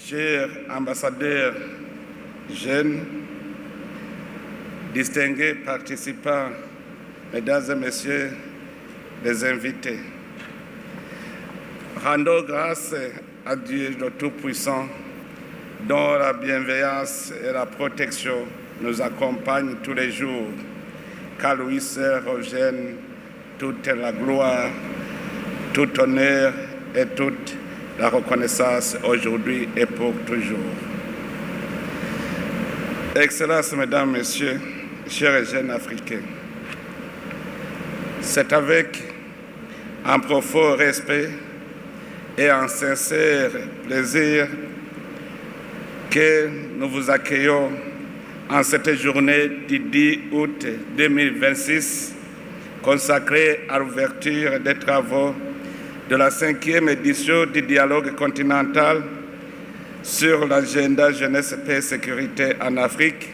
chers ambassadeurs jeunes, distingués participants, mesdames et messieurs les invités, rendons grâce à Dieu le Tout-Puissant, dont la bienveillance et la protection nous accompagnent tous les jours, qu'à lui seul revienne toute la gloire, tout honneur et toute la reconnaissance aujourd'hui et pour toujours. Excellences, mesdames, messieurs, chers et jeunes africains, c'est avec un profond respect et un sincère plaisir que nous vous accueillons en cette journée du 10 août 2026 consacrée à l'ouverture des travaux de la 5e édition du dialogue continental sur l'agenda jeunesse, paix et sécurité en Afrique,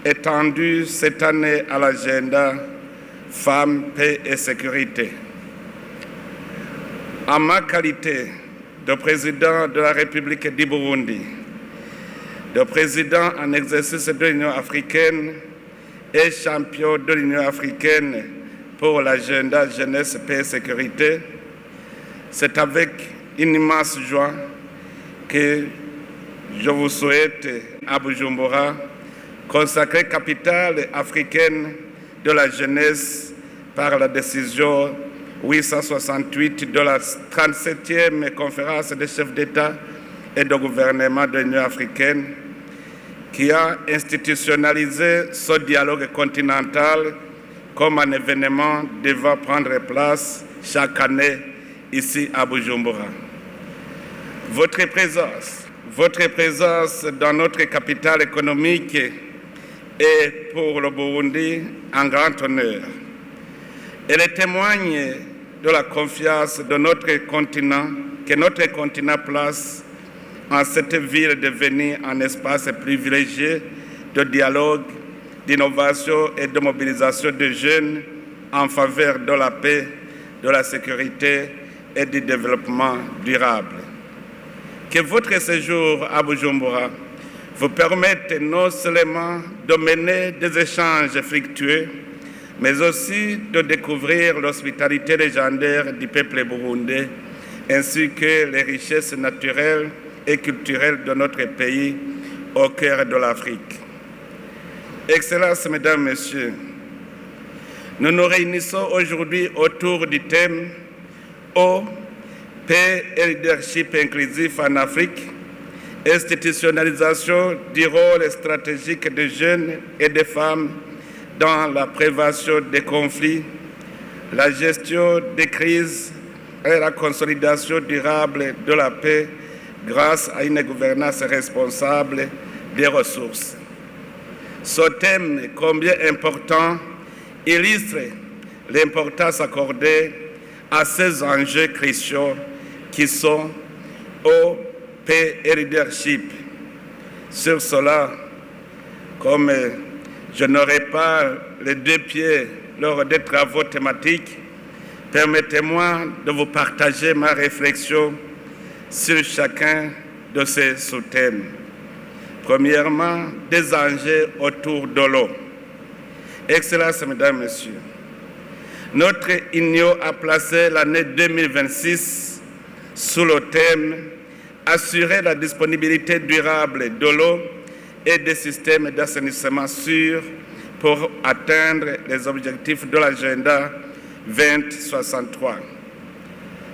étendue cette année à l'agenda femmes, paix et sécurité. En ma qualité de président de la République du Burundi, de président en exercice de l'Union africaine et champion de l'Union africaine pour l'agenda jeunesse, paix et sécurité, c'est avec une immense joie que je vous souhaite à Bujumbura, consacrée capitale africaine de la jeunesse par la décision 868 de la 37e conférence des chefs d'État et de gouvernement de l'Union africaine, qui a institutionnalisé ce dialogue continental comme un événement devant prendre place chaque année ici à Bujumbura. Votre présence dans notre capitale économique est pour le Burundi un grand honneur. Elle témoigne de la confiance de notre continent, que notre continent place en cette ville devenue un espace privilégié de dialogue, d'innovation et de mobilisation de jeunes en faveur de la paix, de la sécurité et du développement durable. Que votre séjour à Bujumbura vous permette non seulement de mener des échanges fructueux, mais aussi de découvrir l'hospitalité légendaire du peuple burundais, ainsi que les richesses naturelles et culturelles de notre pays au cœur de l'Afrique. Excellences, mesdames, messieurs, nous nous réunissons aujourd'hui autour du thème « Eau, paix et leadership inclusif en Afrique », institutionnalisation du rôle stratégique des jeunes et des femmes dans la prévention des conflits, la gestion des crises et la consolidation durable de la paix grâce à une gouvernance responsable des ressources. Ce thème, combien important, illustre l'importance accordée à ces enjeux cruciaux qui sont eau, paix et leadership. Sur cela, comme je n'aurai pas les deux pieds lors des travaux thématiques, permettez-moi de vous partager ma réflexion sur chacun de ces sous-thèmes. Premièrement, des enjeux autour de l'eau. Excellences, mesdames, messieurs, notre union a placé l'année 2026 sous le thème « Assurer la disponibilité durable de l'eau et des systèmes d'assainissement sûrs pour atteindre les objectifs de l'agenda 2063 ».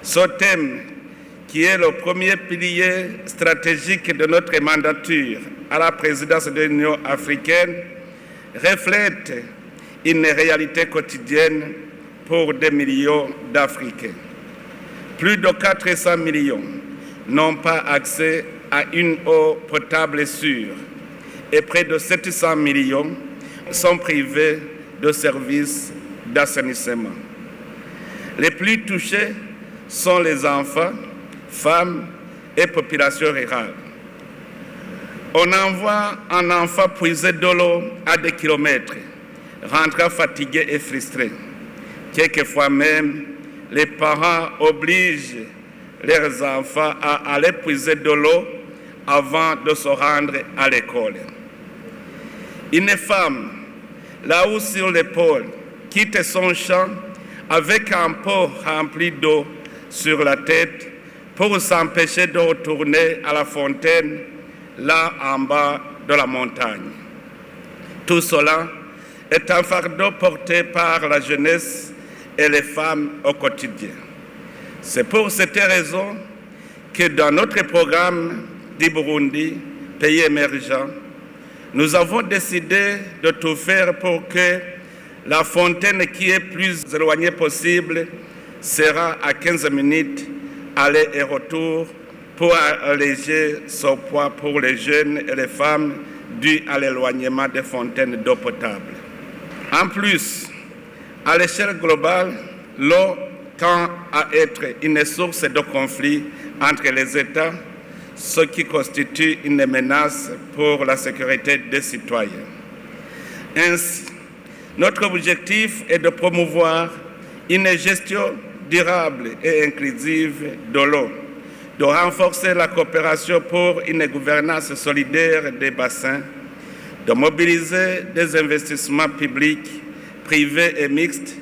Ce thème, qui est le premier pilier stratégique de notre mandature à la présidence de l'Union africaine, reflète une réalité quotidienne pour des millions d'Africains. Plus de 400 millions n'ont pas accès à une eau potable sûre et près de 700 millions sont privés de services d'assainissement. Les plus touchés sont les enfants, femmes et populations rurales. On envoie un enfant puiser de l'eau à des kilomètres, rentrant fatigué et frustré. Quelquefois même, les parents obligent leurs enfants à aller puiser de l'eau avant de se rendre à l'école. Une femme, là-haut sur l'épaule, quitte son champ avec un pot rempli d'eau sur la tête pour s'empêcher de retourner à la fontaine, là en bas de la montagne. Tout cela est un fardeau porté par la jeunesse et les femmes au quotidien. C'est pour cette raison que dans notre programme du Burundi, pays émergent, nous avons décidé de tout faire pour que la fontaine qui est plus éloignée possible sera à 15 minutes aller et retour pour alléger son poids pour les jeunes et les femmes dû à l'éloignement des fontaines d'eau potable. En plus, à l'échelle globale, l'eau tend à être une source de conflit entre les États, ce qui constitue une menace pour la sécurité des citoyens. Ainsi, notre objectif est de promouvoir une gestion durable et inclusive de l'eau, de renforcer la coopération pour une gouvernance solidaire des bassins, de mobiliser des investissements publics, privés et mixtes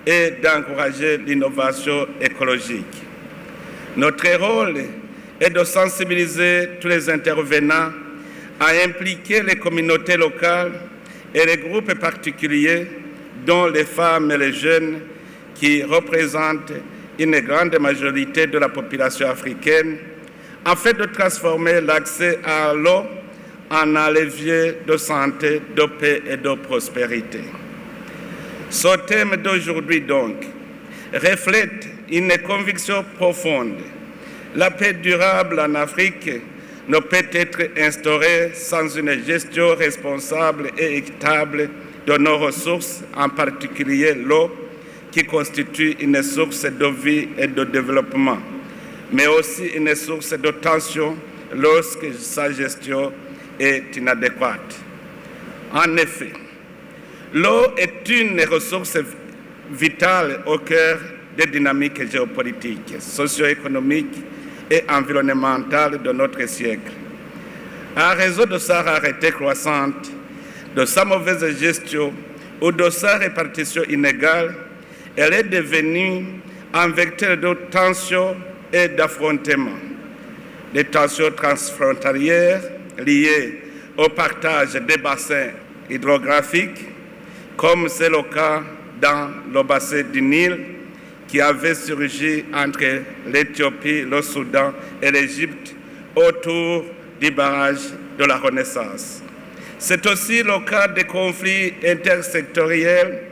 et d'encourager l'innovation écologique. Notre rôle est de sensibiliser tous les intervenants à impliquer les communautés locales et les groupes particuliers, dont les femmes et les jeunes, qui représentent une grande majorité de la population africaine, afin de transformer l'accès à l'eau en un levier de santé, de paix et de prospérité. Ce thème d'aujourd'hui, donc, reflète une conviction profonde. La paix durable en Afrique ne peut être instaurée sans une gestion responsable et équitable de nos ressources, en particulier l'eau, qui constitue une source de vie et de développement, mais aussi une source de tension lorsque sa gestion est inadéquate. En effet, l'eau est une ressource vitale au cœur des dynamiques géopolitiques, socio-économiques et environnementales de notre siècle. En raison de sa rareté croissante, de sa mauvaise gestion ou de sa répartition inégale, elle est devenue un vecteur de tension et d'affrontement. Des tensions transfrontalières liées au partage des bassins hydrographiques, comme c'est le cas dans le bassin du Nil, qui avait surgi entre l'Éthiopie, le Soudan et l'Égypte autour du barrage de la Renaissance. C'est aussi le cas des conflits intersectoriels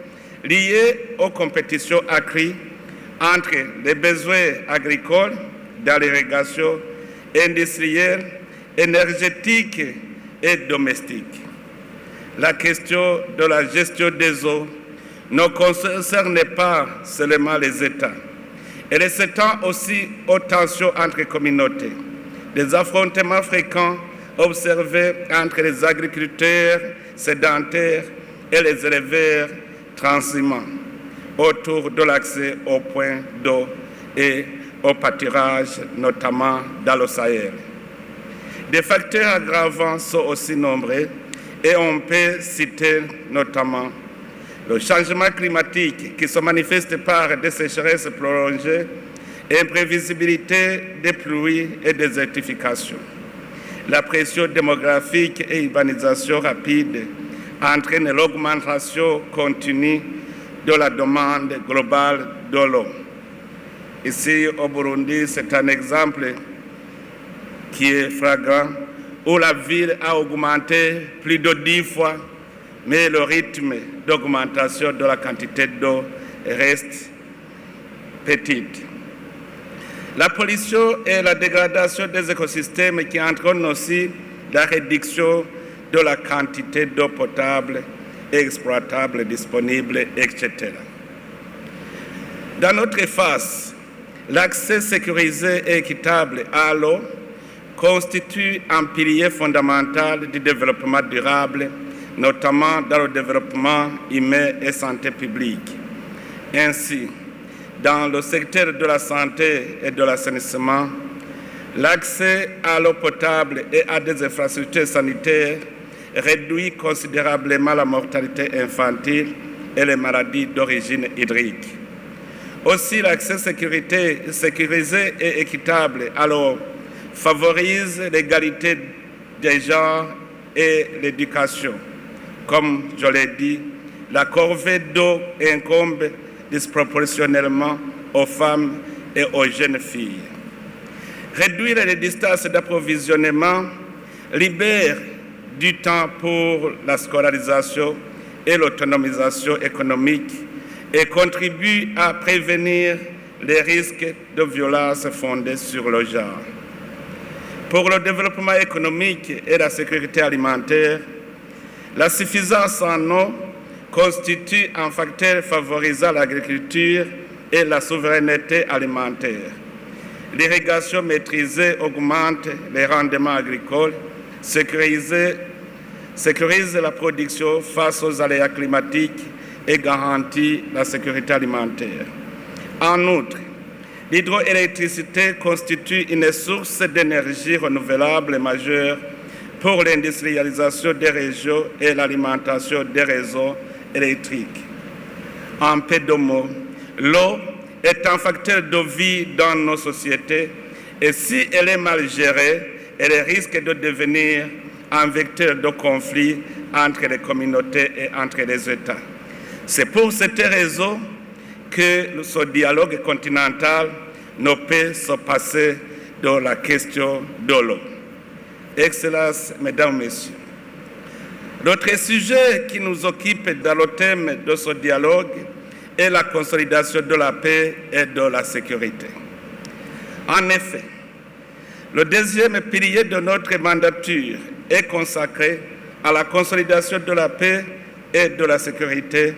liés aux compétitions accrues entre les besoins agricoles, dans l'irrigation, industrielle, énergétique et domestique. La question de la gestion des eaux ne concerne pas seulement les États. Elle s'étend aussi aux tensions entre communautés, des affrontements fréquents observés entre les agriculteurs sédentaires et les éleveurs transhumants autour de l'accès aux points d'eau et au pâturage, notamment dans le Sahel. Des facteurs aggravants sont aussi nombreux et on peut citer notamment le changement climatique qui se manifeste par des sécheresses prolongées, imprévisibilité des pluies et désertification. La pression démographique et urbanisation rapide entraînent l'augmentation continue de la demande globale de l'eau. Ici au Burundi, c'est un exemple qui est flagrant, où la ville a augmenté plus de 10 fois, mais le rythme d'augmentation de la quantité d'eau reste petit. La pollution et la dégradation des écosystèmes qui entraînent aussi la réduction de la quantité d'eau potable, exploitable, disponible, etc. Dans notre face, l'accès sécurisé et équitable à l'eau constitue un pilier fondamental du développement durable, notamment dans le développement humain et santé publique. Ainsi, dans le secteur de la santé et de l'assainissement, L'accès à l'eau potable et à des infrastructures sanitaires réduit considérablement la mortalité infantile et les maladies d'origine hydrique. Aussi, l'accès sécurisé et équitable à l'eau favorise l'égalité des genres et l'éducation. Comme je l'ai dit, la corvée d'eau incombe disproportionnellement aux femmes et aux jeunes filles. Réduire les distances d'approvisionnement libère du temps pour la scolarisation et l'autonomisation économique et contribue à prévenir les risques de violences fondées sur le genre. Pour le développement économique et la sécurité alimentaire, la suffisance en eau constitue un facteur favorisant l'agriculture et la souveraineté alimentaire. L'irrigation maîtrisée augmente les rendements agricoles, sécurise la production face aux aléas climatiques et garantit la sécurité alimentaire. En outre, l'hydroélectricité constitue une source d'énergie renouvelable majeure pour l'industrialisation des régions et l'alimentation des réseaux électriques. En peu de mots, l'eau est un facteur de vie dans nos sociétés et si elle est mal gérée, elle risque de devenir un vecteur de conflit entre les communautés et entre les États. C'est pour cette raison que ce dialogue continental ne peut se passer de la question de l'eau. Excellences, Mesdames, Messieurs, l'autre sujet qui nous occupe dans le thème de ce dialogue est la consolidation de la paix et de la sécurité. En effet, le deuxième pilier de notre mandature est consacré à la consolidation de la paix et de la sécurité,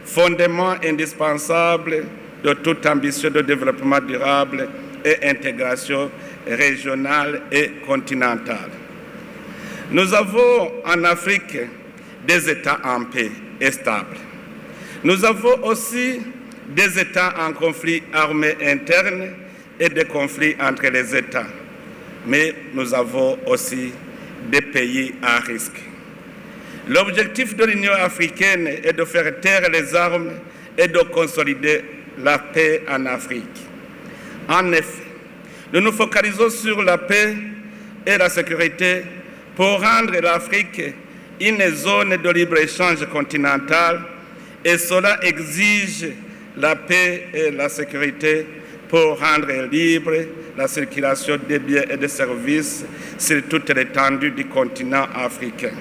fondement indispensable de toute ambition de développement durable et intégration régionale et continentale. Nous avons en Afrique des États en paix et stables. Nous avons aussi des États en conflit armé interne et des conflits entre les États. Mais nous avons aussi des pays à risque. L'objectif de l'Union africaine est de faire taire les armes et de consolider la paix en Afrique. En effet, nous nous focalisons sur la paix et la sécurité pour rendre l'Afrique une zone de libre-échange continentale et cela exige la paix et la sécurité pour rendre libre la circulation des biens et des services sur toute l'étendue du continent africain.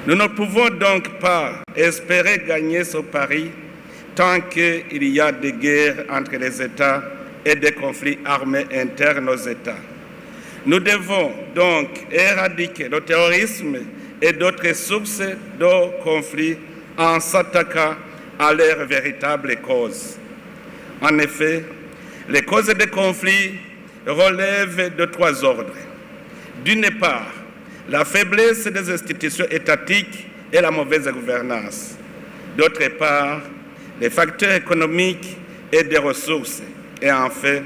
Nous ne pouvons donc pas espérer gagner ce pari tant qu'il y a des guerres entre les États et des conflits armés internes aux États. Nous devons donc éradiquer le terrorisme et d'autres sources de conflits en s'attaquant à leurs véritables causes. En effet, les causes des conflits relèvent de trois ordres. D'une part, la faiblesse des institutions étatiques et la mauvaise gouvernance. D'autre part, les facteurs économiques et des ressources. Et enfin,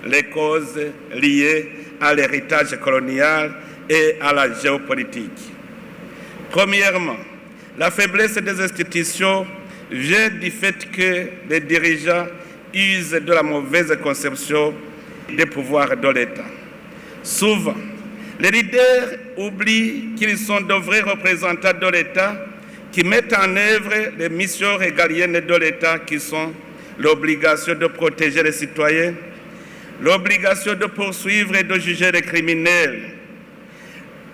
les causes liées à l'héritage colonial et à la géopolitique. Premièrement, la faiblesse des institutions vient du fait que les dirigeants usent de la mauvaise conception des pouvoirs de l'État. Souvent, les leaders oublient qu'ils sont de vrais représentants de l'État qui mettent en œuvre les missions régaliennes de l'État qui sont l'obligation de protéger les citoyens, l'obligation de poursuivre et de juger les criminels.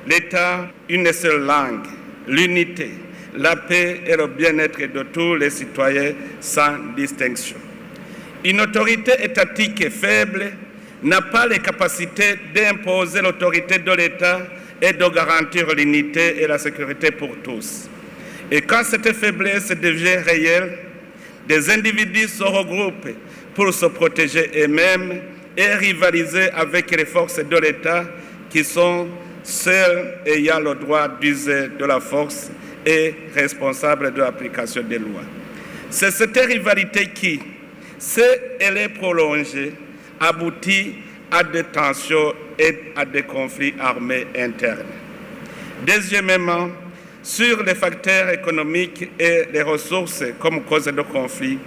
L'État, une seule langue, l'unité, la paix et le bien-être de tous les citoyens sans distinction. Une autorité étatique faible n'a pas les capacités d'imposer l'autorité de l'État et de garantir l'unité et la sécurité pour tous. Et quand cette faiblesse devient réelle, des individus se regroupent pour se protéger eux-mêmes et rivaliser avec les forces de l'État qui sont seules ayant le droit d'user de la force et responsables de l'application des lois. C'est cette rivalité qui, si elle est prolongée, aboutit à des tensions et à des conflits armés internes. Deuxièmement, sur les facteurs économiques et les ressources comme cause de conflit,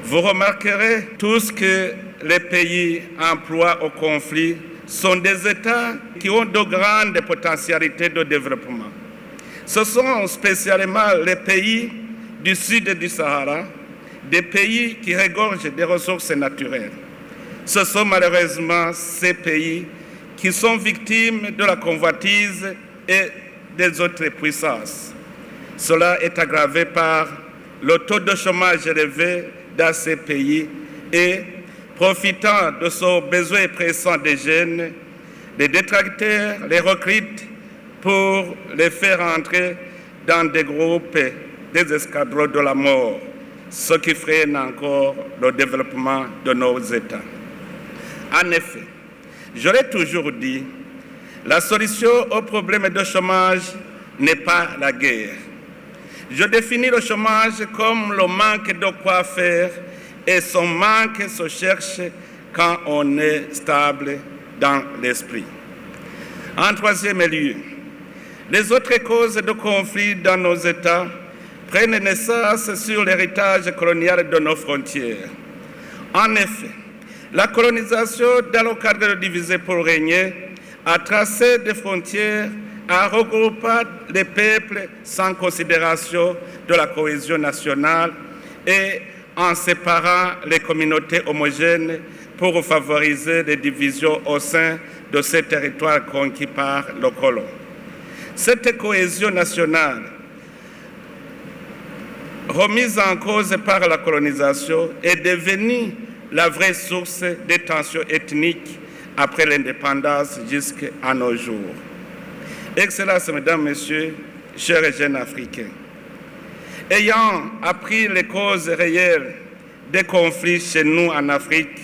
vous remarquerez tous que les pays en proie au conflit sont des États qui ont de grandes potentialités de développement. Ce sont spécialement les pays du sud du Sahara, des pays qui regorgent des ressources naturelles. Ce sont malheureusement ces pays qui sont victimes de la convoitise et des autres puissances. Cela est aggravé par le taux de chômage élevé dans ces pays et, profitant de ce besoin pressant des jeunes, les détracteurs les recrutent pour les faire entrer dans des groupes, des escadrons de la mort, ce qui freine encore le développement de nos États. En effet, j'aurais toujours dit, la solution au problème de chômage n'est pas la guerre. Je définis le chômage comme le manque de quoi faire et son manque se cherche quand on est stable dans l'esprit. En troisième lieu, les autres causes de conflit dans nos États prennent naissance sur l'héritage colonial de nos frontières. En effet, la colonisation, dans le cadre de diviser pour régner, a tracé des frontières en regroupant les peuples sans considération de la cohésion nationale et en séparant les communautés homogènes pour favoriser les divisions au sein de ces territoires conquis par le colon. Cette cohésion nationale, remise en cause par la colonisation, est devenue la vraie source des tensions ethniques après l'indépendance jusqu'à nos jours. Excellences, Mesdames, Messieurs, chers et jeunes Africains, ayant appris les causes réelles des conflits chez nous en Afrique,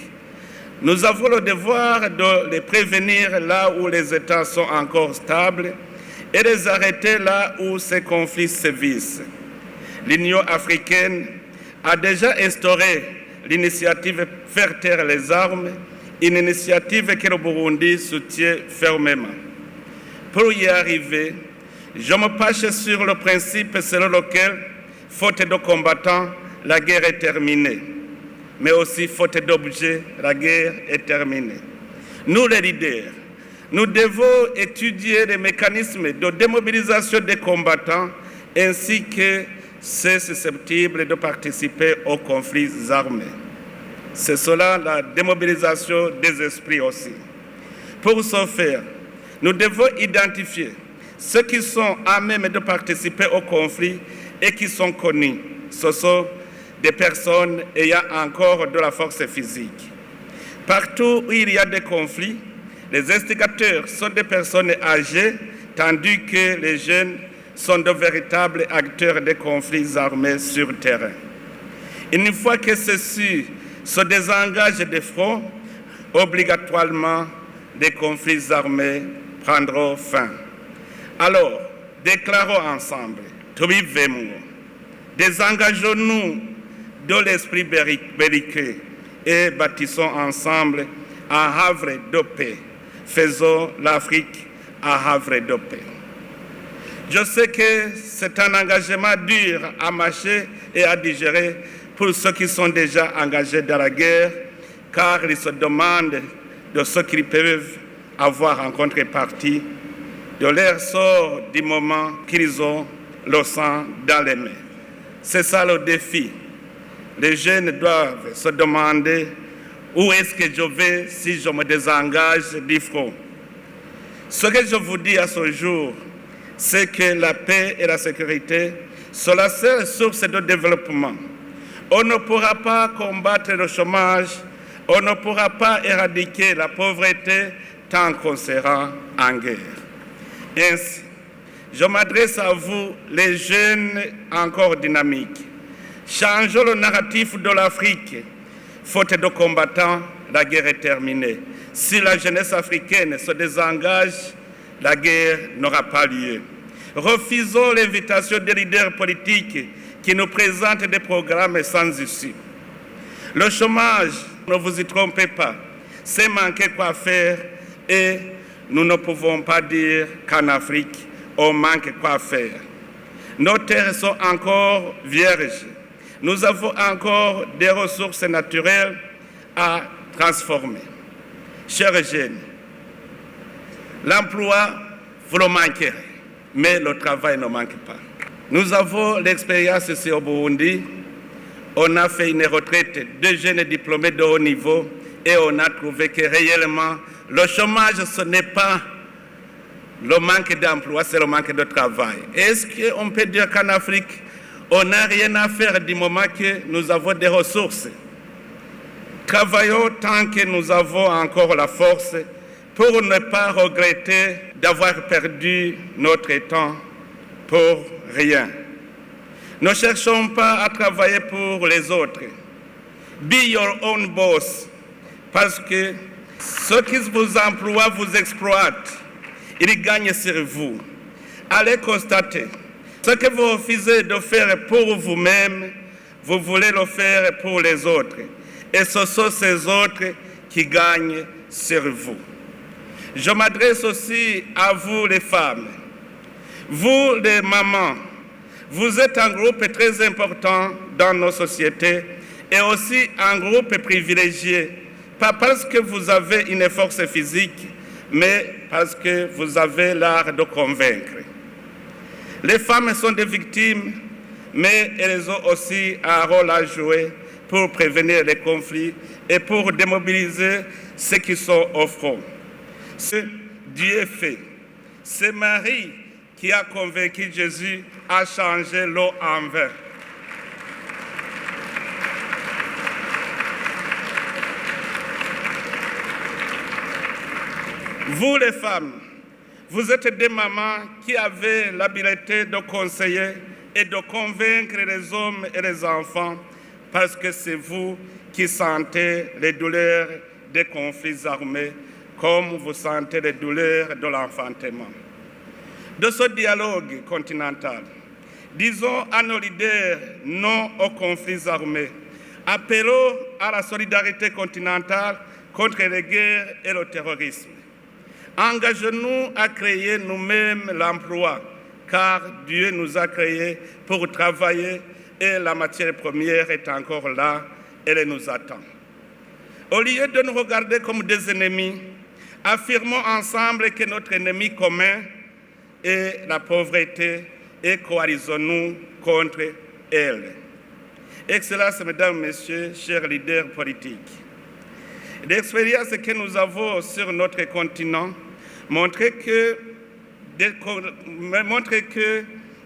nous avons le devoir de les prévenir là où les États sont encore stables et les arrêter là où ces conflits sévissent. L'Union africaine a déjà instauré l'initiative Faire taire les armes, une initiative que le Burundi soutient fermement. Pour y arriver, je me penche sur le principe selon lequel, faute de combattants, la guerre est terminée. Mais aussi, faute d'objets, la guerre est terminée. Nous, les leaders, nous devons étudier les mécanismes de démobilisation des combattants ainsi que ceux susceptibles de participer aux conflits armés. C'est cela la démobilisation des esprits aussi. Pour ce faire, nous devons identifier ceux qui sont à même de participer au conflit et qui sont connus. Ce sont des personnes ayant encore de la force physique. Partout où il y a des conflits, les instigateurs sont des personnes âgées, tandis que les jeunes sont de véritables acteurs des conflits armés sur le terrain. Une fois que ceux-ci se désengagent des fronts, obligatoirement, les conflits armés prendront fin. Alors, déclarons ensemble, désengageons-nous de l'esprit belliqueux et bâtissons ensemble un havre de paix. Faisons l'Afrique un havre de paix. Je sais que c'est un engagement dur à mâcher et à digérer pour ceux qui sont déjà engagés dans la guerre, car ils se demandent de ce qu'ils peuvent avoir en contrepartie de leur sort du moment qu'ils ont le sang dans les mains. C'est ça le défi. Les jeunes doivent se demander où est-ce que je vais si je me désengage du front. Ce que je vous dis à ce jour, c'est que la paix et la sécurité sont la seule source de développement. On ne pourra pas combattre le chômage, on ne pourra pas éradiquer la pauvreté tant qu'on sera en guerre. Ainsi, je m'adresse à vous, les jeunes encore dynamiques. Changeons le narratif de l'Afrique. Faute de combattants, la guerre est terminée. Si la jeunesse africaine se désengage, la guerre n'aura pas lieu. Refusons l'invitation des leaders politiques qui nous présentent des programmes sans issue. Le chômage, ne vous y trompez pas, c'est manquer quoi faire et nous ne pouvons pas dire qu'en Afrique, on manque quoi faire. Nos terres sont encore vierges. Nous avons encore des ressources naturelles à transformer. Chers jeunes, l'emploi, vous le manquerez, mais le travail ne manque pas. Nous avons l'expérience ici au Burundi. On a fait une retraite de jeunes diplômés de haut niveau et on a trouvé que réellement, le chômage, ce n'est pas le manque d'emploi, c'est le manque de travail. Est-ce qu'on peut dire qu'en Afrique, on n'a rien à faire du moment que nous avons des ressources? Travaillons tant que nous avons encore la force pour ne pas regretter d'avoir perdu notre temps pour rien. Ne cherchons pas à travailler pour les autres. Be your own boss, parce que ceux qui vous emploient vous exploitent. Ils gagnent sur vous. Allez constater. Ce que vous refusez de faire pour vous-même, vous voulez le faire pour les autres. Et ce sont ces autres qui gagnent sur vous. Je m'adresse aussi à vous les femmes. Vous les mamans, vous êtes un groupe très important dans nos sociétés et aussi un groupe privilégié. Pas parce que vous avez une force physique, mais parce que vous avez l'art de convaincre. Les femmes sont des victimes, mais elles ont aussi un rôle à jouer pour prévenir les conflits et pour démobiliser ceux qui sont au front. Dieu fait. C'est Marie qui a convaincu Jésus à changer l'eau en vin. Vous les femmes, vous êtes des mamans qui avez l'habileté de conseiller et de convaincre les hommes et les enfants parce que c'est vous qui sentez les douleurs des conflits armés comme vous sentez les douleurs de l'enfantement. De ce dialogue continental, disons à nos leaders non aux conflits armés, appelons à la solidarité continentale contre les guerres et le terrorisme. Engageons-nous à créer nous-mêmes l'emploi, car Dieu nous a créés pour travailler et la matière première est encore là, elle nous attend. Au lieu de nous regarder comme des ennemis, affirmons ensemble que notre ennemi commun est la pauvreté et coalisons-nous contre elle. Excellences, Mesdames, Messieurs, chers leaders politiques, l'expérience que nous avons sur notre continent montre que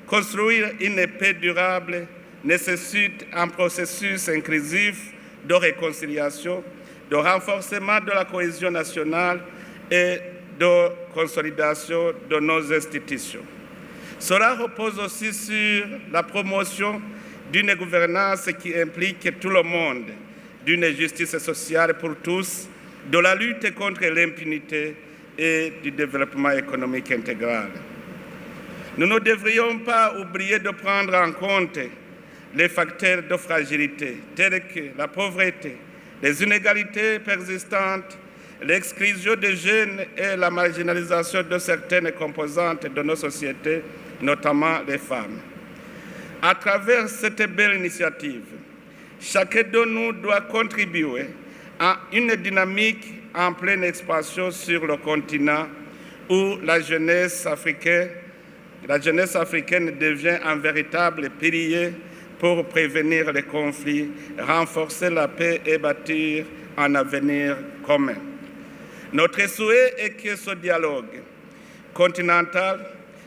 construire une paix durable nécessite un processus inclusif de réconciliation, de renforcement de la cohésion nationale et de consolidation de nos institutions. Cela repose aussi sur la promotion d'une gouvernance qui implique tout le monde, d'une justice sociale pour tous, de la lutte contre l'impunité et du développement économique intégral. Nous ne devrions pas oublier de prendre en compte les facteurs de fragilité tels que la pauvreté, les inégalités persistantes, l'exclusion des jeunes et la marginalisation de certaines composantes de nos sociétés, notamment les femmes. À travers cette belle initiative, chacun de nous doit contribuer à une dynamique en pleine expansion sur le continent où la jeunesse africaine devient un véritable pilier pour prévenir les conflits, renforcer la paix et bâtir un avenir commun. Notre souhait est que ce dialogue continental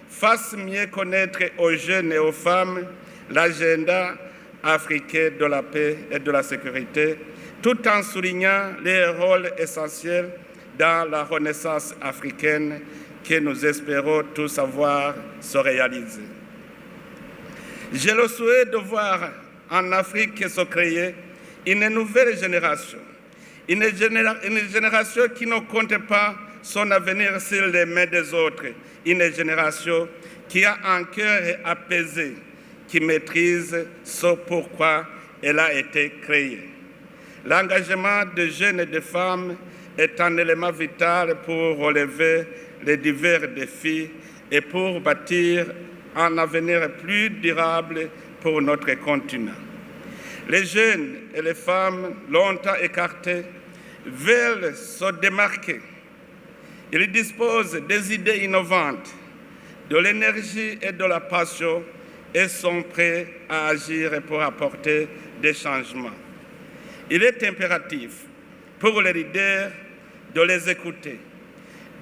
fasse mieux connaître aux jeunes et aux femmes l'agenda africain de la paix et de la sécurité, tout en soulignant les rôles essentiels dans la renaissance africaine que nous espérons tous avoir se réaliser. J'ai le souhait de voir en Afrique se créer une nouvelle génération, une génération qui ne compte pas son avenir sur les mains des autres, une génération qui a un cœur apaisé, qui maîtrise ce pourquoi elle a été créée. L'engagement de jeunes et de femmes est un élément vital pour relever les divers défis et pour bâtir un avenir plus durable pour notre continent. Les jeunes et les femmes longtemps écartés veulent se démarquer. Ils disposent des idées innovantes, de l'énergie et de la passion et sont prêts à agir pour apporter des changements. Il est impératif pour les leaders de les écouter,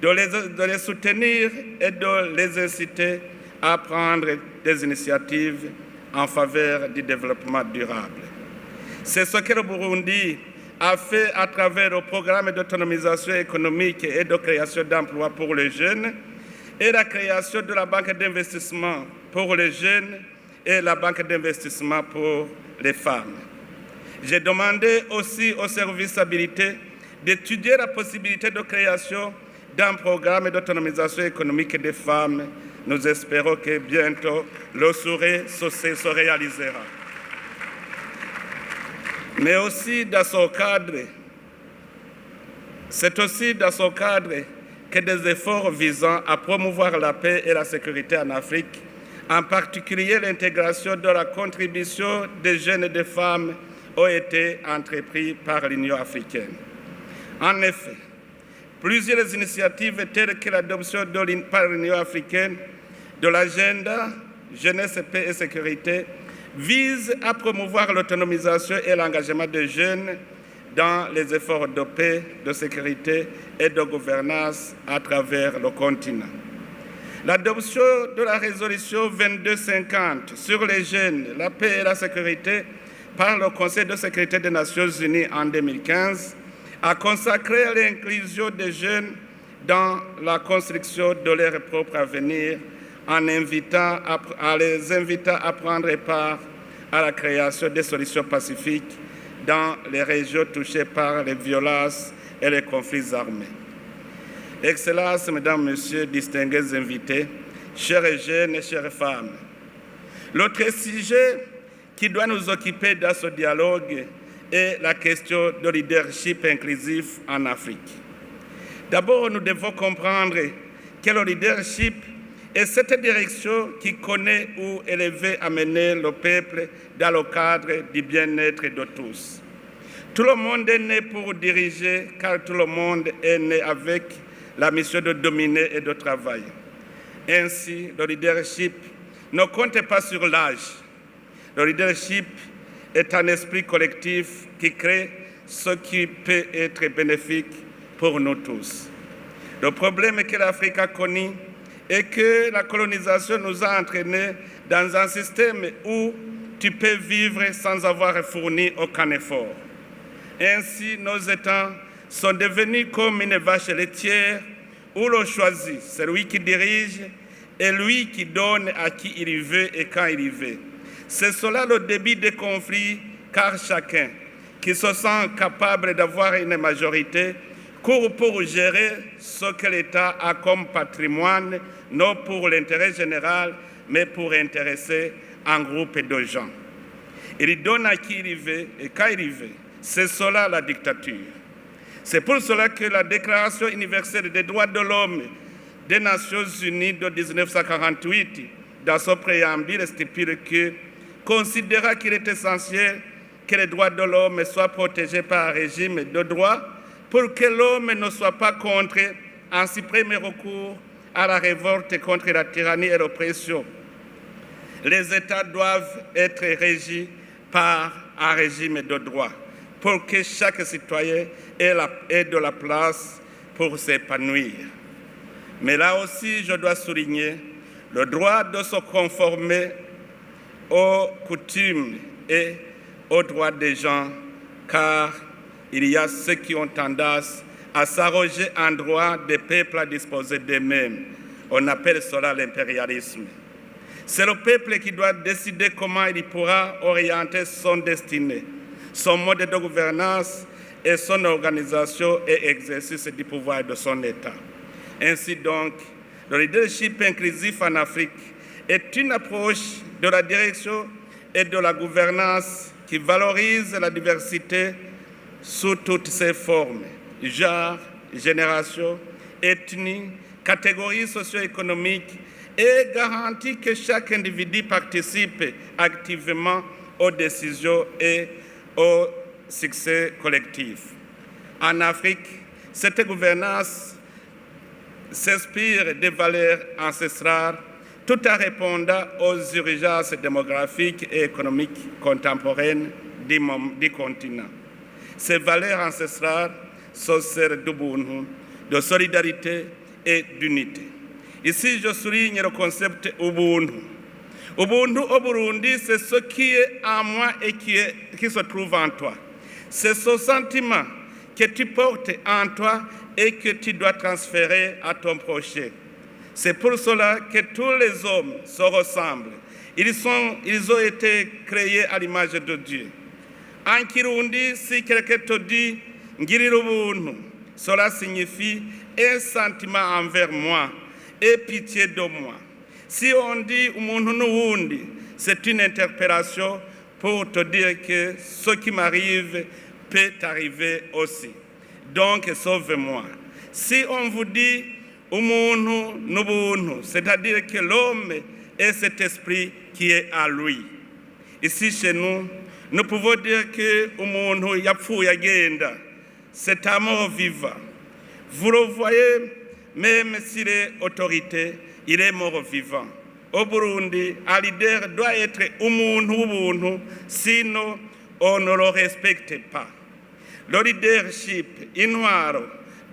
de les soutenir et de les inciter à prendre des initiatives en faveur du développement durable. C'est ce que le Burundi a fait à travers le programme d'autonomisation économique et de création d'emplois pour les jeunes et la création de la banque d'investissement pour les jeunes et la banque d'investissement pour les femmes. J'ai demandé aussi au service habilité d'étudier la possibilité de création d'un programme d'autonomisation économique des femmes. Nous espérons que bientôt le souhait se réalisera. Mais aussi dans ce cadre, c'est aussi dans ce cadre que des efforts visant à promouvoir la paix et la sécurité en Afrique, en particulier l'intégration de la contribution des jeunes et des femmes, ont été entrepris par l'Union africaine. En effet, plusieurs initiatives telles que l'adoption par l'Union africaine de l'agenda jeunesse, paix et sécurité visent à promouvoir l'autonomisation et l'engagement des jeunes dans les efforts de paix, de sécurité et de gouvernance à travers le continent. L'adoption de la résolution 2250 sur les jeunes, la paix et la sécurité par le Conseil de sécurité des Nations Unies en 2015 a consacré l'inclusion des jeunes dans la construction de leur propre avenir en les invitant à prendre part à la création des solutions pacifiques dans les régions touchées par les violences et les conflits armés. Excellences, Mesdames, Messieurs, distingués invités, chers jeunes et chères femmes, l'autre sujet qui doit nous occuper dans ce dialogue est la question du leadership inclusif en Afrique. D'abord, nous devons comprendre que le leadership est cette direction qui connaît où élever, amener le peuple dans le cadre du bien-être de tous. Tout le monde est né pour diriger, car tout le monde est né avec la mission de dominer et de travailler. Ainsi, le leadership ne compte pas sur l'âge. Le leadership est un esprit collectif qui crée ce qui peut être bénéfique pour nous tous. Le problème que l'Afrique a connu est que la colonisation nous a entraînés dans un système où tu peux vivre sans avoir fourni aucun effort. Ainsi, nos États sont devenus comme une vache laitière où l'on choisit celui qui dirige et lui qui donne à qui il veut et quand il veut. C'est cela le début des conflits, car chacun qui se sent capable d'avoir une majorité court pour gérer ce que l'État a comme patrimoine, non pour l'intérêt général, mais pour intéresser un groupe de gens. Il donne à qui il veut et quand il veut. C'est cela la dictature. C'est pour cela que la Déclaration universelle des droits de l'homme des Nations Unies de 1948, dans son préambule, stipule que considéra qu'il est essentiel que les droits de l'homme soient protégés par un régime de droit pour que l'homme ne soit pas contraint en si premier recours à la révolte contre la tyrannie et l'oppression. Les États doivent être régis par un régime de droit pour que chaque citoyen ait de la place pour s'épanouir. Mais là aussi, je dois souligner le droit de se conformer aux coutumes et aux droits des gens, car il y a ceux qui ont tendance à s'arroger un droit des peuples à disposer d'eux-mêmes. On appelle cela l'impérialisme. C'est le peuple qui doit décider comment il pourra orienter son destinée, son mode de gouvernance et son organisation et exercice du pouvoir de son État. Ainsi donc, le leadership inclusif en Afrique est une approche de la direction et de la gouvernance qui valorise la diversité sous toutes ses formes, genre, génération, ethnie, catégories socio-économiques et garantit que chaque individu participe activement aux décisions et au succès collectif. En Afrique, cette gouvernance s'inspire des valeurs ancestrales tout en répondant aux urgences démographiques et économiques contemporaines du continent. Ces valeurs ancestrales sont celles d'Ubuntu, de solidarité et d'unité. Ici, je souligne le concept Ubuntu. Ubuntu au Burundi, c'est ce qui est en moi et qui se trouve en toi. C'est ce sentiment que tu portes en toi et que tu dois transférer à ton prochain. C'est pour cela que tous les hommes se ressemblent. Ils ont été créés à l'image de Dieu. En Kirundi, si quelqu'un te dit « Ngirira ubuntu », cela signifie un sentiment envers moi et pitié de moi. Si on dit « umuntu n'uwundi », c'est une interpellation pour te dire que ce qui m'arrive peut t'arriver aussi. Donc, sauve-moi. Si on vous dit « umuntu n'ubuntu », c'est-à-dire que l'homme est cet esprit qui est à lui. Ici, chez nous, nous pouvons dire que umuntu yapfuye agenda, c'est un mort vivant. Vous le voyez, même s'il est autorité, il est mort vivant. Au Burundi, un leader doit être umuntu w'ubuntu, sinon on ne le respecte pas. Le leadership intwaro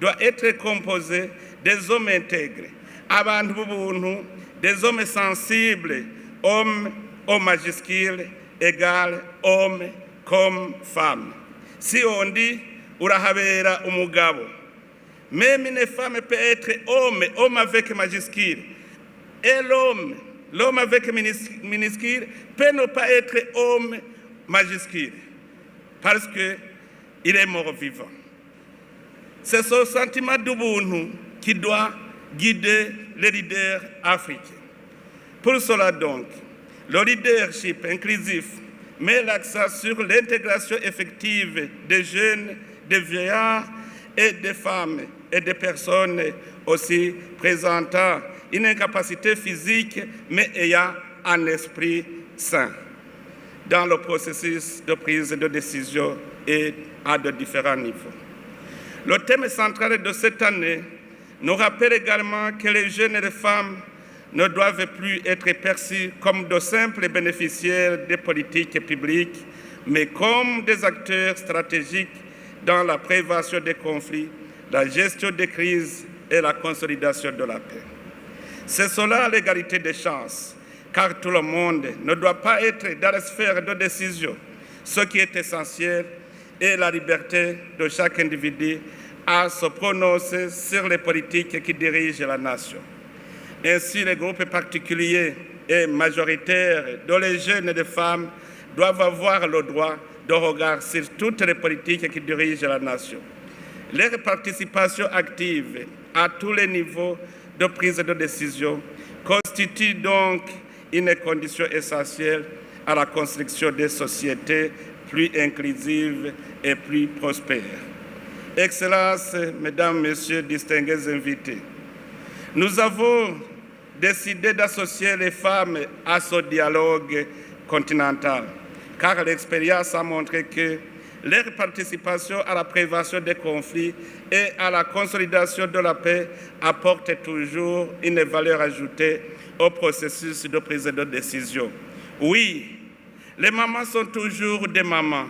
doit être composé des hommes intègres, abantu b'ubuntu, des hommes sensibles, hommes au majuscule, égal homme comme femme. Si on dit urahabera umugabo, même une femme peut être homme avec majuscule. Et l'homme avec minuscule peut ne pas être homme majuscule parce qu'il est mort vivant. C'est ce sentiment d'Ubuntu qui doit guider les leaders africains. Pour cela donc, le leadership inclusif met l'accent sur l'intégration effective des jeunes, des vieillards et des femmes et des personnes aussi présentant une incapacité physique mais ayant un esprit sain dans le processus de prise de décision et à de différents niveaux. Le thème central de cette année nous rappelle également que les jeunes et les femmes ne doivent plus être perçus comme de simples bénéficiaires des politiques publiques, mais comme des acteurs stratégiques dans la prévention des conflits, la gestion des crises et la consolidation de la paix. C'est cela l'égalité des chances, car tout le monde ne doit pas être dans la sphère de décision. Ce qui est essentiel est la liberté de chaque individu à se prononcer sur les politiques qui dirigent la nation. Ainsi, les groupes particuliers et majoritaires, dont les jeunes et les femmes, doivent avoir le droit de regard sur toutes les politiques qui dirigent la nation. Leur participation active à tous les niveaux de prise de décision constitue donc une condition essentielle à la construction des sociétés plus inclusives et plus prospères. Excellences, Mesdames, Messieurs, distingués invités, nous avons décidé d'associer les femmes à ce dialogue continental, car l'expérience a montré que leur participation à la prévention des conflits et à la consolidation de la paix apporte toujours une valeur ajoutée au processus de prise de décision. Oui, les mamans sont toujours des mamans,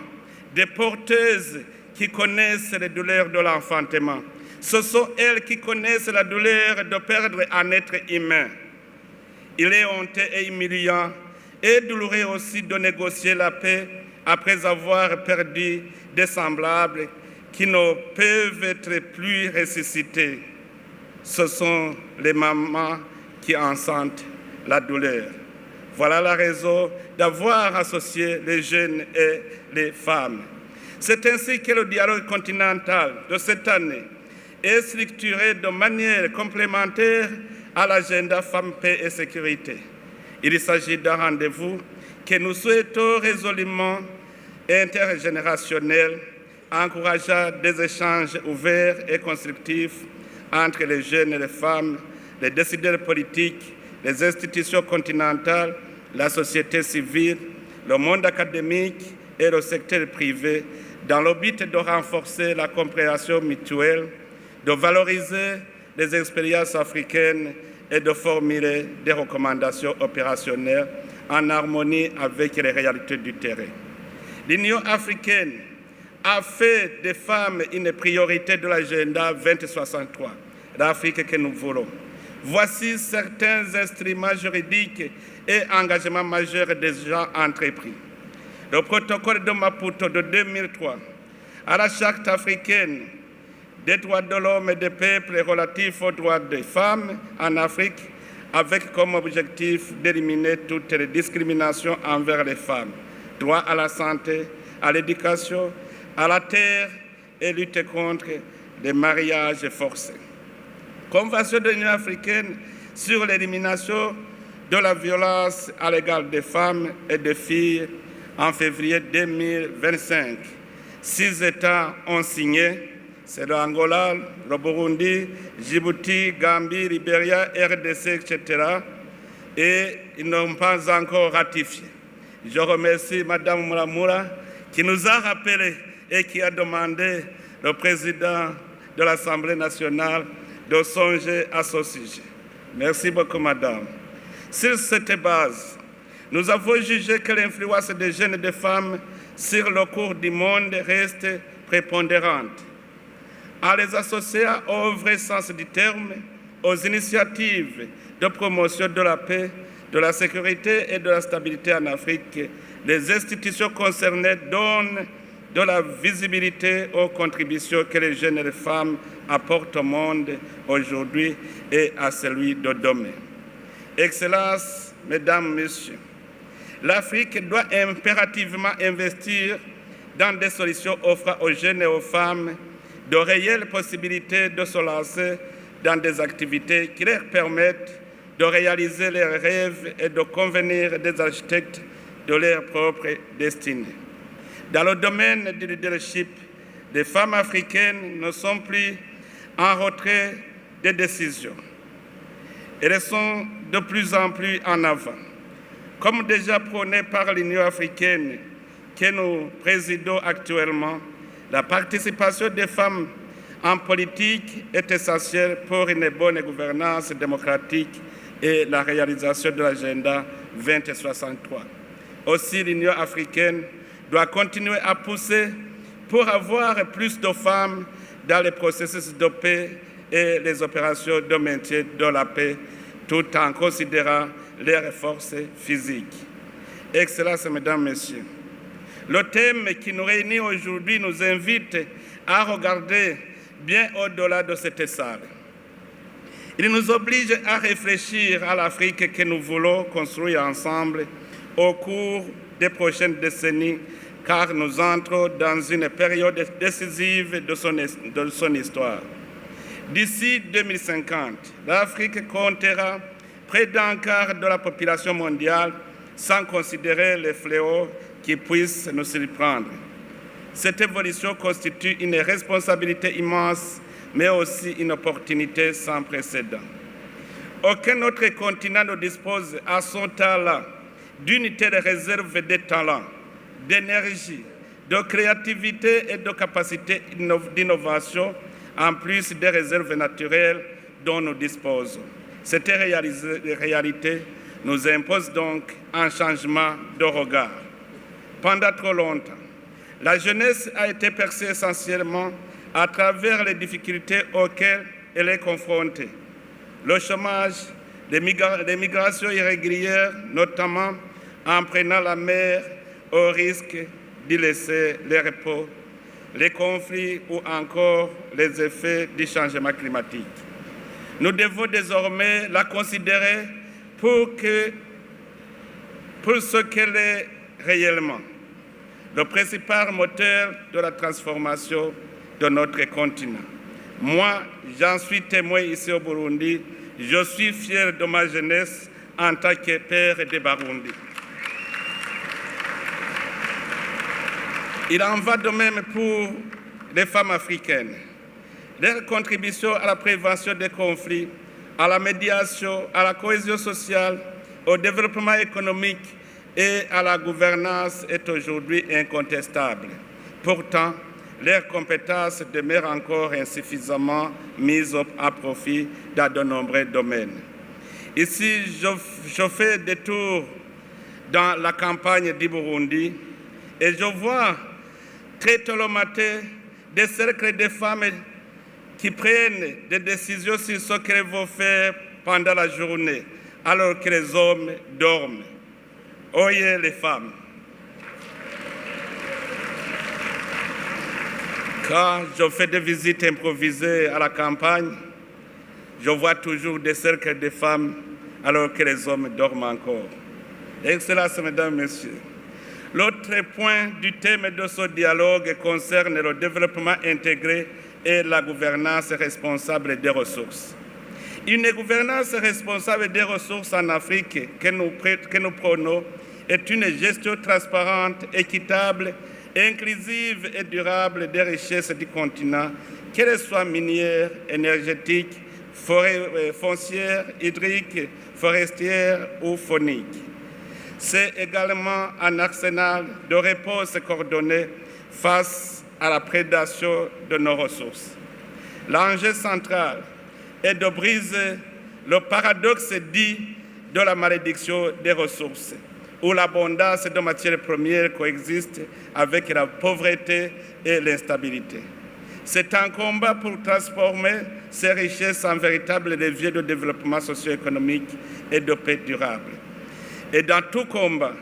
des porteuses qui connaissent les douleurs de l'enfantement. Ce sont elles qui connaissent la douleur de perdre un être humain. Il est honteux et humiliant et douloureux aussi de négocier la paix après avoir perdu des semblables qui ne peuvent être plus ressuscités. Ce sont les mamans qui en sentent la douleur. Voilà la raison d'avoir associé les jeunes et les femmes. C'est ainsi que le dialogue continental de cette année est structuré de manière complémentaire à l'agenda Femmes, Paix et Sécurité. Il s'agit d'un rendez-vous que nous souhaitons résolument intergénérationnel, encouragea des échanges ouverts et constructifs entre les jeunes et les femmes, les décideurs politiques, les institutions continentales, la société civile, le monde académique et le secteur privé, dans le but de renforcer la compréhension mutuelle, de valoriser les expériences africaines et de formuler des recommandations opérationnelles en harmonie avec les réalités du terrain. L'Union africaine a fait des femmes une priorité de l'agenda 2063, l'Afrique que nous voulons. Voici certains instruments juridiques et engagements majeurs déjà entrepris. Le protocole de Maputo de 2003 à la Charte africaine des droits de l'homme et des peuples relatifs aux droits des femmes en Afrique, avec comme objectif d'éliminer toutes les discriminations envers les femmes, droit à la santé, à l'éducation, à la terre et lutter contre les mariages forcés. Convention de l'Union africaine sur l'élimination de la violence à l'égard des femmes et des filles en février 2025. 6 États ont signé, c'est l'Angola, le Burundi, Djibouti, Gambie, Libéria, RDC, etc. Et ils n'ont pas encore ratifié. Je remercie Mme Moulamura qui nous a rappelé et qui a demandé au président de l'Assemblée nationale de songer à ce sujet. Merci beaucoup, Madame. Sur cette base, nous avons jugé que l'influence des jeunes et des femmes sur le cours du monde reste prépondérante. En les associant au vrai sens du terme, aux initiatives de promotion de la paix, de la sécurité et de la stabilité en Afrique, les institutions concernées donnent de la visibilité aux contributions que les jeunes et les femmes apportent au monde aujourd'hui et à celui de demain. Excellences, Mesdames, Messieurs, l'Afrique doit impérativement investir dans des solutions offrant aux jeunes et aux femmes de réelles possibilités de se lancer dans des activités qui leur permettent de réaliser leurs rêves et de convenir des architectes de leur propre destinée. Dans le domaine du leadership, les femmes africaines ne sont plus en retrait des décisions. Elles sont de plus en plus en avant. Comme déjà prôné par l'Union africaine que nous présidons actuellement, la participation des femmes en politique est essentielle pour une bonne gouvernance démocratique et la réalisation de l'agenda 2063. Aussi, l'Union africaine doit continuer à pousser pour avoir plus de femmes dans les processus de paix et les opérations de maintien de la paix, tout en considérant leurs forces physiques. Excellences, Mesdames, Messieurs, le thème qui nous réunit aujourd'hui nous invite à regarder bien au-delà de cette salle. Il nous oblige à réfléchir à l'Afrique que nous voulons construire ensemble au cours des prochaines décennies, car nous entrons dans une période décisive de son histoire. D'ici 2050, l'Afrique comptera près d'un quart de la population mondiale, sans considérer les fléaux qui puissent nous surprendre. Cette évolution constitue une responsabilité immense, mais aussi une opportunité sans précédent. Aucun autre continent ne dispose à son talent d'une telle réserve de talents, d'énergie, de créativité et de capacité d'innovation, en plus des réserves naturelles dont nous disposons. Cette réalité nous impose donc un changement de regard. Pendant trop longtemps, la jeunesse a été perçue essentiellement à travers les difficultés auxquelles elle est confrontée. Le chômage, les migrations irrégulières, notamment en prenant la mer au risque d'y laisser les repos, les conflits ou encore les effets du changement climatique. Nous devons désormais la considérer pour ce qu'elle est réellement, le principal moteur de la transformation de notre continent. Moi, j'en suis témoin ici au Burundi. Je suis fier de ma jeunesse en tant que père de Burundi. Il en va de même pour des femmes africaines. Leur contribution à la prévention des conflits, à la médiation, à la cohésion sociale, au développement économique et à la gouvernance est aujourd'hui incontestable. Pourtant, leurs compétences demeurent encore insuffisamment mises à profit dans de nombreux domaines. Ici, je fais des tours dans la campagne du Burundi et je vois très tôt le matin des cercles de femmes qui prennent des décisions sur ce qu'elles vont faire pendant la journée, alors que les hommes dorment. Oyez les femmes. Quand je fais des visites improvisées à la campagne, je vois toujours des cercles de femmes alors que les hommes dorment encore. Excellences, Mesdames et Messieurs, l'autre point du thème de ce dialogue concerne le développement intégré et la gouvernance responsable des ressources. Une gouvernance responsable des ressources en Afrique que nous prônons est une gestion transparente, équitable, inclusive et durable des richesses du continent, qu'elles soient minières, énergétiques, foncières, hydriques, forestières ou fauniques. C'est également un arsenal de réponses coordonnées face à la prédation de nos ressources. L'enjeu central est de briser le paradoxe dit de la malédiction des ressources, où l'abondance de matières premières coexiste avec la pauvreté et l'instabilité. C'est un combat pour transformer ces richesses en véritables leviers de développement socio-économique et de paix durable. Et dans tout combat,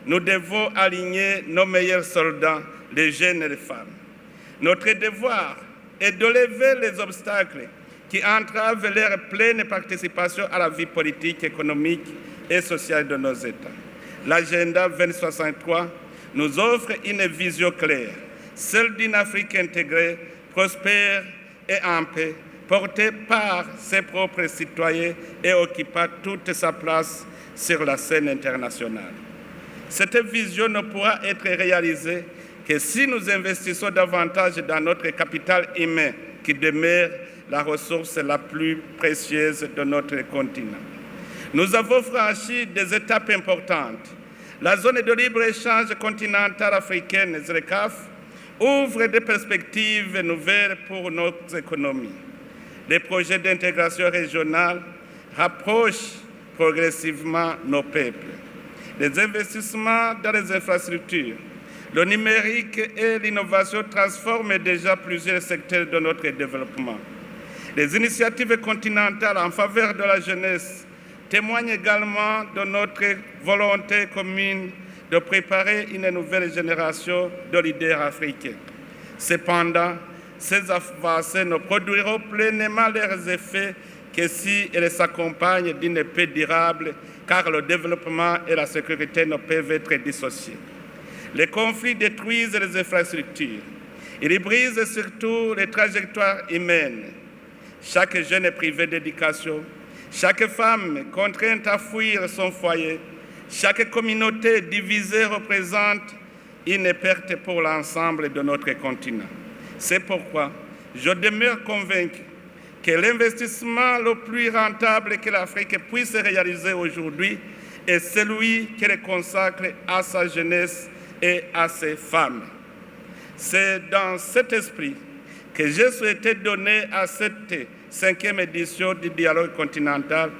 nous devons aligner nos meilleurs soldats, les jeunes et les femmes. Notre devoir est de lever les obstacles qui entravent leur pleine participation à la vie politique, économique et sociale de nos États. L'agenda 2063 nous offre une vision claire, celle d'une Afrique intégrée, prospère et en paix, portée par ses propres citoyens et occupant toute sa place sur la scène internationale. Cette vision ne pourra être réalisée que si nous investissons davantage dans notre capital humain, qui demeure la ressource la plus précieuse de notre continent. Nous avons franchi des étapes importantes. La zone de libre-échange continentale africaine, ZLECAf, ouvre des perspectives nouvelles pour nos économies. Les projets d'intégration régionale rapprochent progressivement nos peuples. Les investissements dans les infrastructures, le numérique et l'innovation transforment déjà plusieurs secteurs de notre développement. Les initiatives continentales en faveur de la jeunesse témoignent également de notre volonté commune de préparer une nouvelle génération de leaders africains. Cependant, ces avancées ne produiront pleinement leurs effets que si elles s'accompagnent d'une paix durable, car le développement et la sécurité ne peuvent être dissociés. Les conflits détruisent les infrastructures. Ils brisent surtout les trajectoires humaines. Chaque jeune est privé d'éducation. Chaque femme contrainte à fuir son foyer. Chaque communauté divisée représente une perte pour l'ensemble de notre continent. C'est pourquoi je demeure convaincu que l'investissement le plus rentable que l'Afrique puisse réaliser aujourd'hui est celui qu'elle consacre à sa jeunesse et à ses femmes. C'est dans cet esprit que j'ai souhaité donner à cette 5e édition du dialogue continental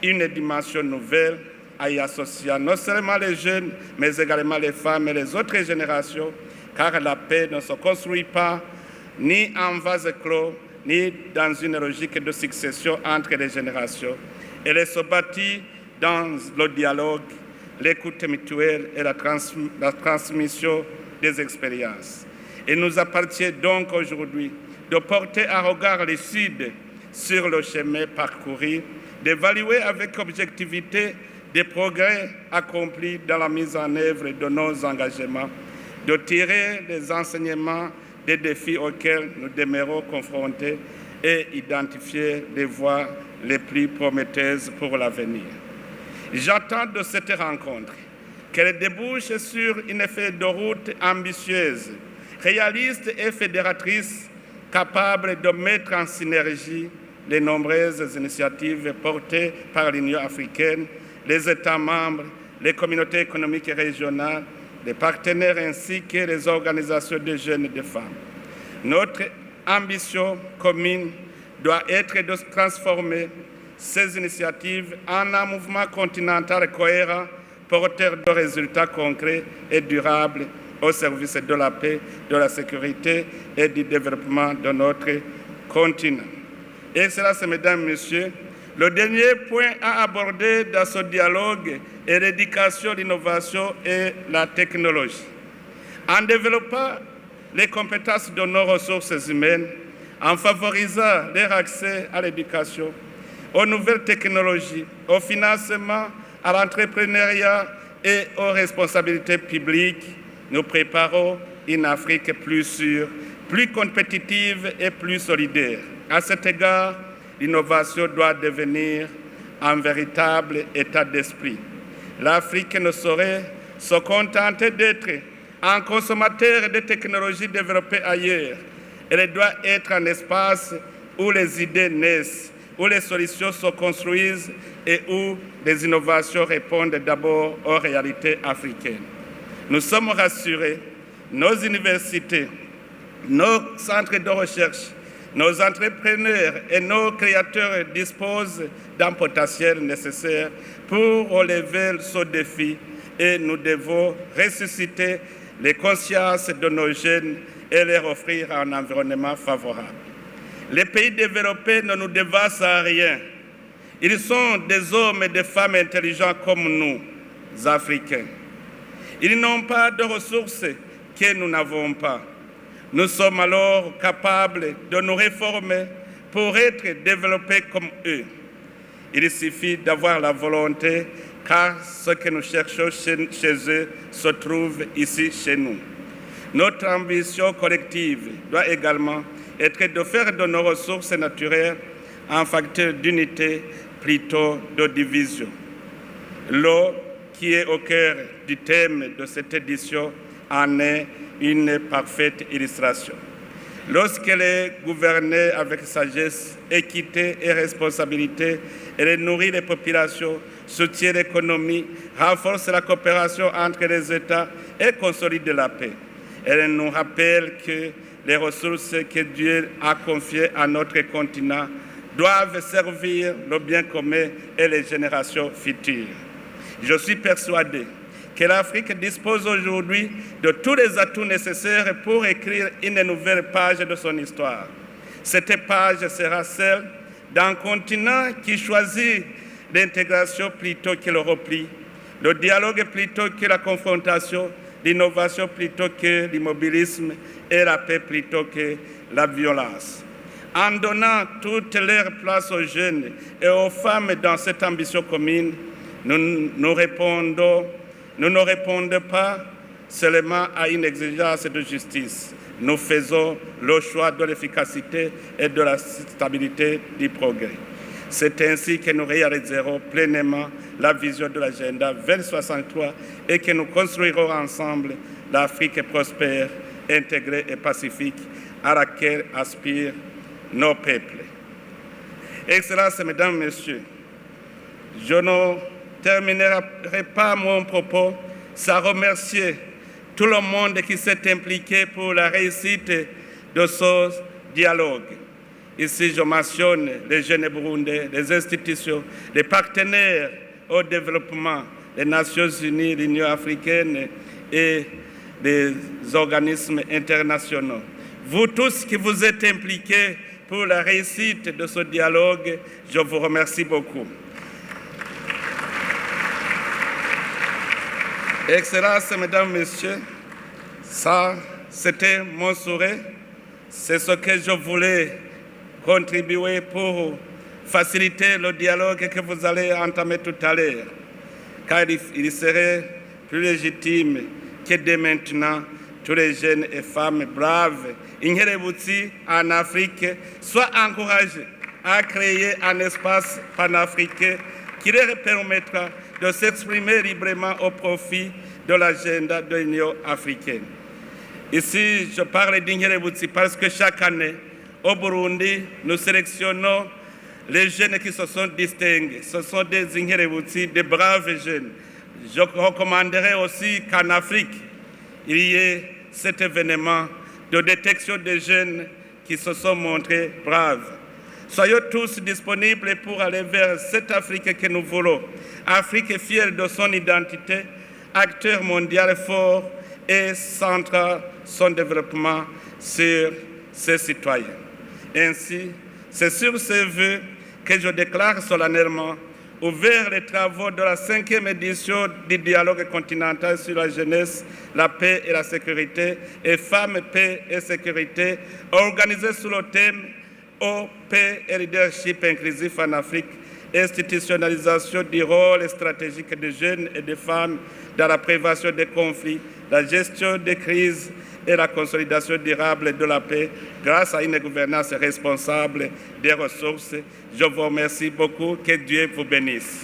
une dimension nouvelle, à y associer non seulement les jeunes, mais également les femmes et les autres générations, car la paix ne se construit pas ni en vase clos, ni dans une logique de succession entre les générations. Elle se bâtit dans le dialogue, l'écoute mutuelle et la transmission des expériences. Il nous appartient donc aujourd'hui de porter un regard lucide sur le chemin parcouru, d'évaluer avec objectivité des progrès accomplis dans la mise en œuvre de nos engagements, de tirer les enseignements des défis auxquels nous demeurons confrontés et identifier les voies les plus prometteuses pour l'avenir. J'attends de cette rencontre qu'elle débouche sur une feuille de route ambitieuse réaliste et fédératrice, capable de mettre en synergie les nombreuses initiatives portées par l'Union africaine, les États membres, les communautés économiques régionales, les partenaires ainsi que les organisations de jeunes et de femmes. Notre ambition commune doit être de transformer ces initiatives en un mouvement continental cohérent, porteur de résultats concrets et durables au service de la paix, de la sécurité et du développement de notre continent. Excellences, Mesdames, Messieurs, le dernier point à aborder dans ce dialogue est l'éducation, l'innovation et la technologie. En développant les compétences de nos ressources humaines, en favorisant leur accès à l'éducation, aux nouvelles technologies, au financement, à l'entrepreneuriat et aux responsabilités publiques, nous préparons une Afrique plus sûre, plus compétitive et plus solidaire. À cet égard, l'innovation doit devenir un véritable état d'esprit. L'Afrique ne saurait se contenter d'être un consommateur de technologies développées ailleurs. Elle doit être un espace où les idées naissent, où les solutions se construisent et où les innovations répondent d'abord aux réalités africaines. Nous sommes rassurés, nos universités, nos centres de recherche, nos entrepreneurs et nos créateurs disposent d'un potentiel nécessaire pour relever ce défi et nous devons ressusciter les consciences de nos jeunes et leur offrir un environnement favorable. Les pays développés ne nous dévassent à rien. Ils sont des hommes et des femmes intelligents comme nous, Africains. Ils n'ont pas de ressources que nous n'avons pas. Nous sommes alors capables de nous réformer pour être développés comme eux. Il suffit d'avoir la volonté, car ce que nous cherchons chez eux se trouve ici chez nous. Notre ambition collective doit également être de faire de nos ressources naturelles un facteur d'unité plutôt de division. L'eau, qui est au cœur du thème de cette édition, en est une parfaite illustration. Lorsqu'elle est gouvernée avec sagesse, équité et responsabilité, elle nourrit les populations, soutient l'économie, renforce la coopération entre les États et consolide la paix. Elle nous rappelle que les ressources que Dieu a confiées à notre continent doivent servir le bien commun et les générations futures. Je suis persuadé que l'Afrique dispose aujourd'hui de tous les atouts nécessaires pour écrire une nouvelle page de son histoire. Cette page sera celle d'un continent qui choisit l'intégration plutôt que le repli, le dialogue plutôt que la confrontation, l'innovation plutôt que l'immobilisme et la paix plutôt que la violence. En donnant toute leur place aux jeunes et aux femmes dans cette ambition commune, nous ne répondons pas seulement à une exigence de justice. Nous faisons le choix de l'efficacité et de la stabilité du progrès. C'est ainsi que nous réaliserons pleinement la vision de l'agenda 2063 et que nous construirons ensemble l'Afrique prospère, intégrée et pacifique à laquelle aspirent nos peuples. Excellences, Mesdames, Messieurs, je ne terminerai pas mon propos sans remercier tout le monde qui s'est impliqué pour la réussite de ce dialogue. Ici, je mentionne les jeunes burundais, les institutions, les partenaires au développement, les Nations Unies, l'Union africaine et les organismes internationaux. Vous tous qui vous êtes impliqués pour la réussite de ce dialogue, je vous remercie beaucoup. Excellences, Mesdames, Messieurs, ça, c'était mon souhait. C'est ce que je voulais contribuer pour faciliter le dialogue que vous allez entamer tout à l'heure. Car il serait plus légitime que dès maintenant, tous les jeunes et femmes braves, Inkerebutsi en Afrique, soient encouragés à créer un espace panafricain qui leur permettra de s'exprimer librement au profit de l'agenda de l'Union africaine. Ici, je parle d'Inkerebutsi parce que chaque année, au Burundi, nous sélectionnons les jeunes qui se sont distingués. Ce sont des Inkerebutsi, des braves jeunes. Je recommanderais aussi qu'en Afrique, il y ait cet événement de détection des jeunes qui se sont montrés braves. Soyons tous disponibles pour aller vers cette Afrique que nous voulons. Afrique fière de son identité, acteur mondial fort et centre son développement sur ses citoyens. Ainsi, c'est sur ces vœux que je déclare solennellement ouvert les travaux de la 5e édition du dialogue continental sur la jeunesse, la paix et la sécurité, et femmes, paix et sécurité, organisé sous le thème Eau, paix et leadership inclusif en Afrique, institutionnalisation du rôle stratégique des jeunes et des femmes dans la prévention des conflits, la gestion des crises et la consolidation durable de la paix grâce à une gouvernance responsable des ressources. Je vous remercie beaucoup. Que Dieu vous bénisse.